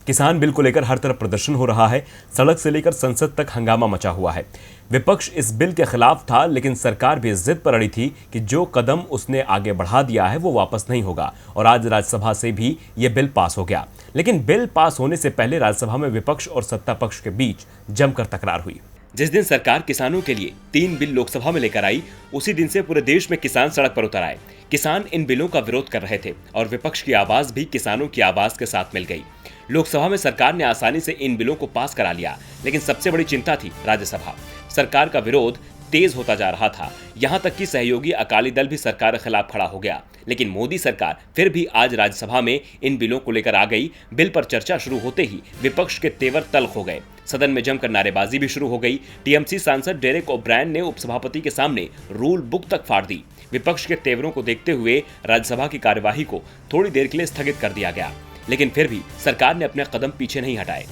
किसान बिल को लेकर हर तरफ प्रदर्शन हो रहा है। सड़क से लेकर संसद तक हंगामा मचा हुआ है। विपक्ष इस बिल के खिलाफ था, लेकिन सरकार भी जिद पर अड़ी थी कि जो कदम उसने आगे बढ़ा दिया है वो वापस नहीं होगा। और आज राज्यसभा से भी ये बिल पास हो गया। लेकिन बिल पास होने से पहले राज्यसभा में विपक्ष और सत्ता पक्ष के बीच जमकर तकरार हुई। जिस दिन सरकार किसानों के लिए 3 बिल लोकसभा में लेकर आई, उसी दिन से पूरे देश में किसान सड़क पर उतर आए। किसान इन बिलों का विरोध कर रहे थे और विपक्ष की आवाज भी किसानों की आवाज के साथ मिल गई। लोकसभा में सरकार ने आसानी से इन बिलों को पास करा लिया, लेकिन सबसे बड़ी चिंता थी राज्यसभा। सरकार का विरोध तेज होता जा रहा था। यहां तक कि सहयोगी अकाली दल भी सरकार के खिलाफ खड़ा हो गया। लेकिन मोदी सरकार फिर भी आज राज्यसभा में इन बिलों को लेकर आ गई। बिल पर चर्चा शुरू होते ही विपक्ष के तेवर तल्ख हो गए। सदन में जमकर नारेबाजी भी शुरू हो गई। टीएमसी सांसद डेरेक ओब्रायन ने उपसभापति के सामने रूल बुक तक फाड़ दी। विपक्ष के तेवरों को देखते हुए राज्यसभा की कार्यवाही को थोड़ी देर के लिए स्थगित कर दिया गया, लेकिन फिर भी सरकार ने अपने कदम पीछे नहीं हटाए।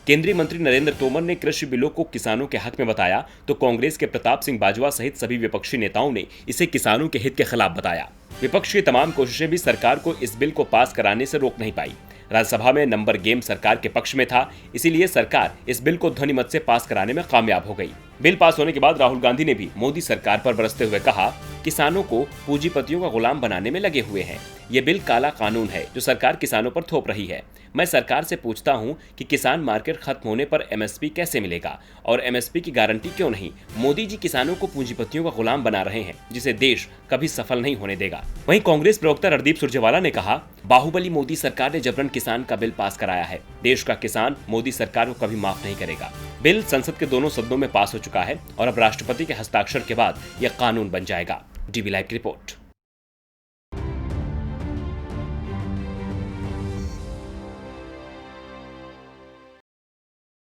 केंद्रीय मंत्री नरेंद्र तोमर ने कृषि बिलों को किसानों के हक में बताया, तो कांग्रेस के प्रताप सिंह बाजवा सहित सभी विपक्षी नेताओं ने इसे किसानों के हित के खिलाफ बताया। विपक्ष की तमाम कोशिशें भी सरकार को इस बिल को पास कराने से रोक नहीं पाई। राज्यसभा में नंबर गेम सरकार के पक्ष में था, इसीलिए सरकार इस बिल को ध्वनिमत से पास कराने में कामयाब हो गई। बिल पास होने के बाद राहुल गांधी ने भी मोदी सरकार पर बरसते हुए कहा, किसानों को पूंजीपतियों का गुलाम बनाने में लगे हुए हैं। ये बिल काला कानून है जो सरकार किसानों पर थोप रही है। मैं सरकार से पूछता हूं कि किसान मार्केट खत्म होने पर एमएसपी कैसे मिलेगा और एमएसपी की गारंटी क्यों नहीं। मोदी जी किसानों को पूंजीपतियों का गुलाम बना रहे हैं, जिसे देश कभी सफल नहीं होने देगा। वहीं कांग्रेस प्रवक्ता रणदीप सुरजेवाला ने कहा, बाहुबली मोदी सरकार ने जबरन किसान का बिल पास कराया है। देश का किसान मोदी सरकार को कभी माफ नहीं करेगा। बिल संसद के दोनों सदनों में पास हो चुका है और अब राष्ट्रपति के हस्ताक्षर के बाद यह कानून बन जाएगा। डीवी लाइव की रिपोर्ट।